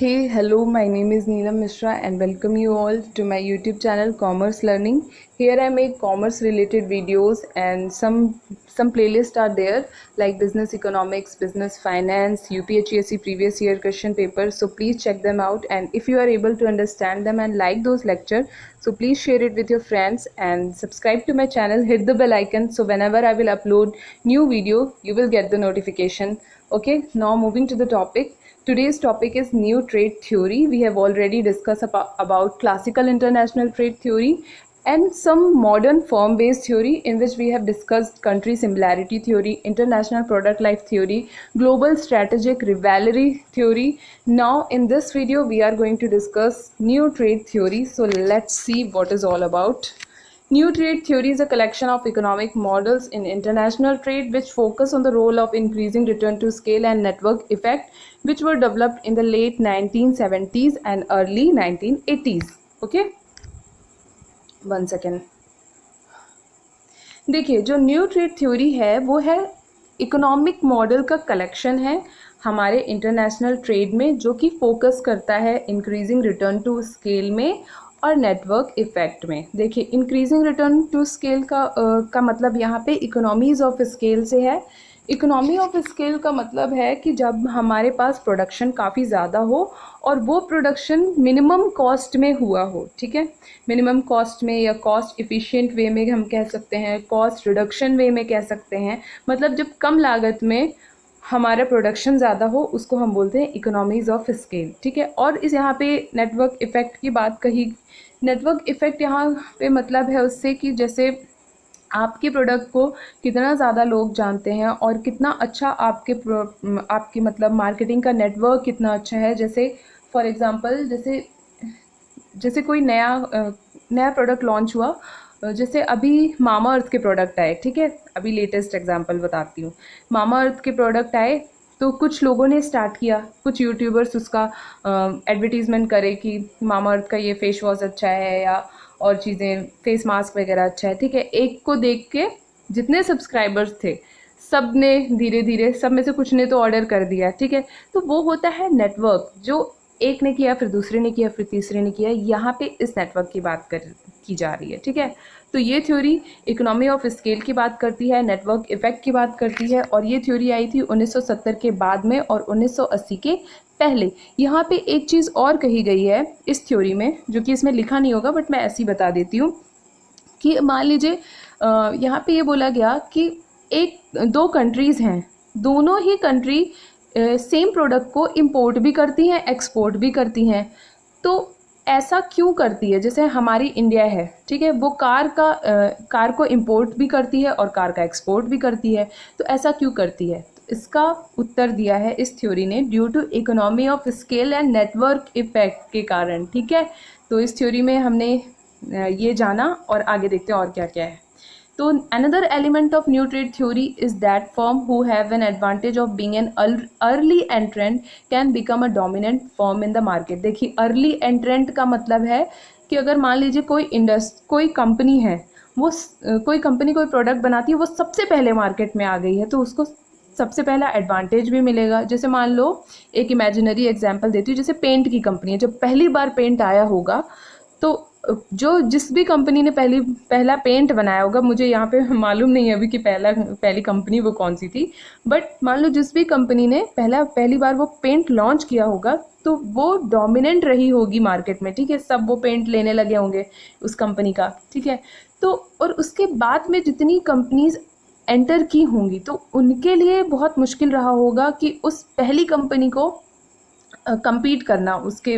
Hey, hello, my name is Neelam Mishra and welcome you all to my YouTube channel Commerce Learning. Here I make commerce related videos and some playlists are there like business economics, business finance, UPSC previous year question papers. So please check them out, and if you are able to understand them and like those lectures, so please share it with your friends and subscribe to my channel, hit the bell icon, so whenever I will upload new video you will get the notification. Okay, now moving to the topic. Today's topic is new trade theory. We have already discussed about classical international trade theory and some modern firm-based theory, in which we have discussed country similarity theory, international product life theory, global strategic rivalry theory. Now in this video we are going to discuss new trade theory. So let's see what is all about. New trade theory is a collection of economic models in international trade which focus on the role of increasing return to scale and network effect, which were developed in the late 1970s and early 1980s. Okay, one second. देखिए, जो new trade theory है वो है economic model का collection है हमारे international trade में, जो कि फोकस करता है इंक्रीजिंग रिटर्न टू स्केल में और नेटवर्क इफेक्ट में. देखिए, इंक्रीजिंग रिटर्न टू स्केल का मतलब यहाँ पे इकोनॉमीज ऑफ स्केल से है. इकोनॉमी ऑफ स्केल का मतलब है कि जब हमारे पास प्रोडक्शन काफ़ी ज़्यादा हो और वो प्रोडक्शन मिनिमम कॉस्ट में हुआ हो. ठीक है, मिनिमम कॉस्ट में या कॉस्ट इफ़िशिएंट वे में हम कह सकते हैं, कॉस्ट रिडक्शन वे में कह सकते हैं. मतलब जब कम लागत में हमारा प्रोडक्शन ज़्यादा हो उसको हम बोलते हैं इकोनॉमीज़ ऑफ स्केल. ठीक है, और इस यहाँ पे नेटवर्क इफ़ेक्ट की बात कही. नेटवर्क इफ़ेक्ट यहाँ पे मतलब है उससे कि जैसे आपके प्रोडक्ट को कितना ज़्यादा लोग जानते हैं और कितना अच्छा आपकी मतलब मार्केटिंग का नेटवर्क कितना अच्छा है. जैसे फॉर एग्ज़ाम्पल, जैसे कोई नया प्रोडक्ट लॉन्च हुआ. जैसे अभी मामा अर्थ के प्रोडक्ट आए. ठीक है, अभी लेटेस्ट एग्जांपल बताती हूँ. मामा अर्थ के प्रोडक्ट आए तो कुछ लोगों ने स्टार्ट किया, कुछ यूट्यूबर्स उसका एडवर्टीज़मेंट करे कि मामा अर्थ का ये फेस वॉश अच्छा है या और चीज़ें, फेस मास्क वगैरह अच्छा है. ठीक है, एक को देख के जितने सब्सक्राइबर्स थे सब ने धीरे धीरे, सब में से कुछ ने तो ऑर्डर कर दिया. ठीक है, तो वो होता है नेटवर्क. जो एक ने किया, फिर दूसरे ने किया, फिर तीसरे ने किया. यहाँ पे इस नेटवर्क की बात की जा रही है. ठीक है, तो ये थ्योरी इकोनॉमी ऑफ स्केल की बात करती है, नेटवर्क इफेक्ट की बात करती है, और ये थ्योरी आई थी 1970 के बाद में और 1980 के पहले. यहाँ पे एक चीज़ और कही गई है इस थ्योरी में, जो कि इसमें लिखा नहीं होगा बट मैं ऐसी बता देती हूँ कि मान लीजिए यहाँ पे ये बोला गया कि दो कंट्रीज़ हैं, दोनों ही कंट्री सेम प्रोडक्ट को इंपोर्ट भी करती हैं, एक्सपोर्ट भी करती हैं. तो ऐसा क्यों करती है? जैसे हमारी इंडिया है, ठीक है, वो कार को इंपोर्ट भी करती है और कार का एक्सपोर्ट भी करती है. तो ऐसा क्यों करती है? इसका उत्तर दिया है इस थ्योरी ने, due to economy of scale and network effect के कारण. ठीक है, तो इस थ्योरी में हमने ये जाना और आगे देखते हैं और क्या क्या है. तो another element of new trade theory is that firm who have an advantage of being an early entrant can become a dominant firm in the market. देखिए, early entrant का मतलब है कि अगर मान लीजिए कोई कंपनी है, वो कोई कंपनी कोई प्रोडक्ट बनाती है, वो सबसे पहले मार्केट में आ गई है, तो उसको सबसे पहला एडवांटेज भी मिलेगा. जैसे मान लो, एक इमेजिनरी एग्जांपल देती हूँ. जैसे पेंट की कंपनी है, जब पहली बार पेंट आया होगा तो जिस भी कंपनी ने पहला पेंट बनाया होगा, मुझे यहाँ पे मालूम नहीं है अभी कि पहली कंपनी वो कौन सी थी, बट मान लो जिस भी कंपनी ने पहली बार वो पेंट लॉन्च किया होगा तो वो डोमिनेंट रही होगी मार्केट में. ठीक है, सब वो पेंट लेने लगे होंगे उस कंपनी का. ठीक है, तो और उसके बाद में जितनी कंपनीज एंटर की होंगी तो उनके लिए बहुत मुश्किल रहा होगा कि उस पहली कंपनी को compete करना उसके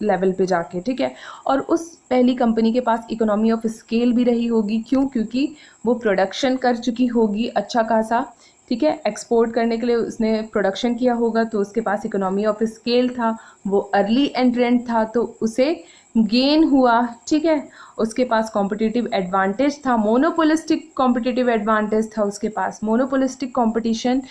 लेवल पे जाके. ठीक है, और उस पहली कंपनी के पास इकोनॉमी ऑफ स्केल भी रही होगी. क्यों? क्योंकि वो प्रोडक्शन कर चुकी होगी अच्छा खासा. ठीक है, एक्सपोर्ट करने के लिए उसने प्रोडक्शन किया होगा तो उसके पास इकोनॉमी ऑफ स्केल था. वो अर्ली एंट्रेंट था तो उसे गेन हुआ. ठीक है, उसके पास कॉम्पिटिटिव एडवांटेज था, मोनोपोलिस्टिक कॉम्पिटिटिव एडवांटेज था उसके पास. मोनोपोलिस्टिक कॉम्पिटिशन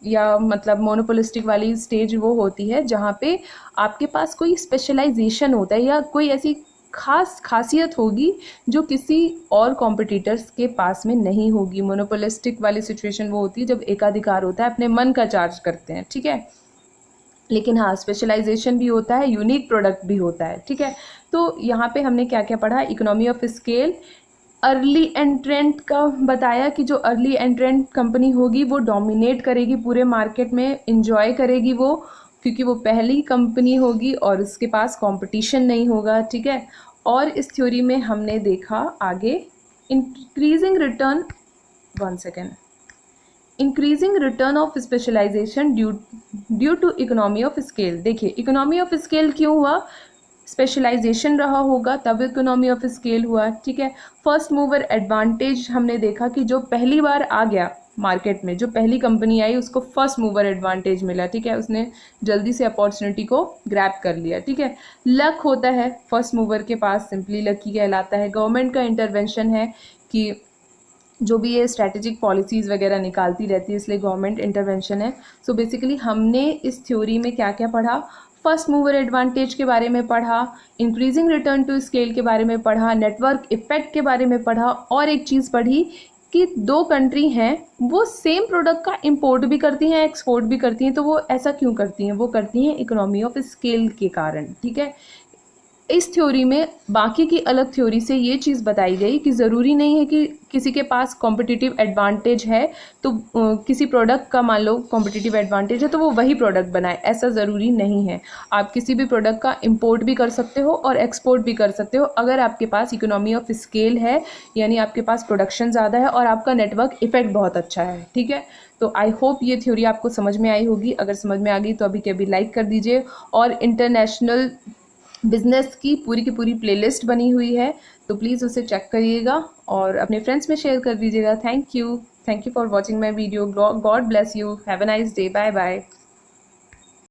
या मतलब मोनोपोलिस्टिक वाली स्टेज वो होती है जहाँ पे आपके पास कोई स्पेशलाइजेशन होता है या कोई ऐसी खासियत होगी जो किसी और कॉम्पिटिटर्स के पास में नहीं होगी. मोनोपोलिस्टिक वाली सिचुएशन वो होती है जब एकाधिकार होता है, अपने मन का चार्ज करते हैं. ठीक है, लेकिन हाँ स्पेशलाइजेशन भी होता है, यूनिक प्रोडक्ट भी होता है, ठीक है। तो यहाँ पे हमने क्या क्या पढ़ा, इकोनॉमी ऑफ स्केल, अर्ली एंट्रेंट का बताया कि जो अर्ली एंट्रेंट कंपनी होगी वो डोमिनेट करेगी पूरे मार्केट में, इंजॉय करेगी वो, क्योंकि वो पहली कंपनी होगी और उसके पास कंपटीशन नहीं होगा, ठीक है। और इस थ्योरी में हमने देखा आगे increasing return, one second, increasing return of specialisation due to economy of scale. देखिए इकोनॉमी ऑफ स्केल क्यों हुआ, स्पेशलाइजेशन रहा होगा तब इकोनॉमी ऑफ स्केल हुआ, ठीक है। फर्स्ट मूवर एडवांटेज हमने देखा कि जो पहली बार आ गया मार्केट में, जो पहली कंपनी आई उसको फर्स्ट मूवर एडवांटेज मिला, ठीक है, उसने जल्दी से अपॉर्चुनिटी को ग्रैब कर लिया, ठीक है। लक होता है फर्स्ट मूवर के पास, सिंपली लकी कहलाता है। गवर्नमेंट का इंटरवेंशन है कि जो भी ये स्ट्रैटेजिक पॉलिसीज़ वगैरह निकालती रहती है, इसलिए गवर्नमेंट इंटरवेंशन है। सो बेसिकली हमने इस थ्योरी में क्या क्या पढ़ा, फर्स्ट मूवर एडवांटेज के बारे में पढ़ा, इंक्रीजिंग रिटर्न टू स्केल के बारे में पढ़ा, नेटवर्क इफेक्ट के बारे में पढ़ा, और एक चीज़ पढ़ी कि दो कंट्री हैं वो सेम प्रोडक्ट का इंपोर्ट भी करती हैं एक्सपोर्ट भी करती हैं, तो वो ऐसा क्यों करती हैं, वो करती हैं इकोनॉमी ऑफ स्केल के कारण, ठीक है। इस थ्योरी में बाकी की अलग थ्योरी से ये चीज़ बताई गई कि ज़रूरी नहीं है कि किसी के पास कॉम्पिटिटिव एडवांटेज है तो किसी प्रोडक्ट का मान लो कॉम्पिटिटिव एडवांटेज है तो वो वही प्रोडक्ट बनाए, ऐसा ज़रूरी नहीं है। आप किसी भी प्रोडक्ट का इंपोर्ट भी कर सकते हो और एक्सपोर्ट भी कर सकते हो अगर आपके पास इकोनॉमी ऑफ स्केल है, यानी आपके पास प्रोडक्शन ज़्यादा है और आपका नेटवर्क इफेक्ट बहुत अच्छा है, ठीक है। तो आई होप ये थ्योरी आपको समझ में आई होगी। अगर समझ में आ गई तो अभी के अभी लाइक कर दीजिए। और इंटरनेशनल बिजनेस की पूरी प्लेलिस्ट बनी हुई है, तो प्लीज़ उसे चेक करिएगा और अपने फ्रेंड्स में शेयर कर दीजिएगा। Thank you for watching my video. God bless you, have a nice day, bye bye.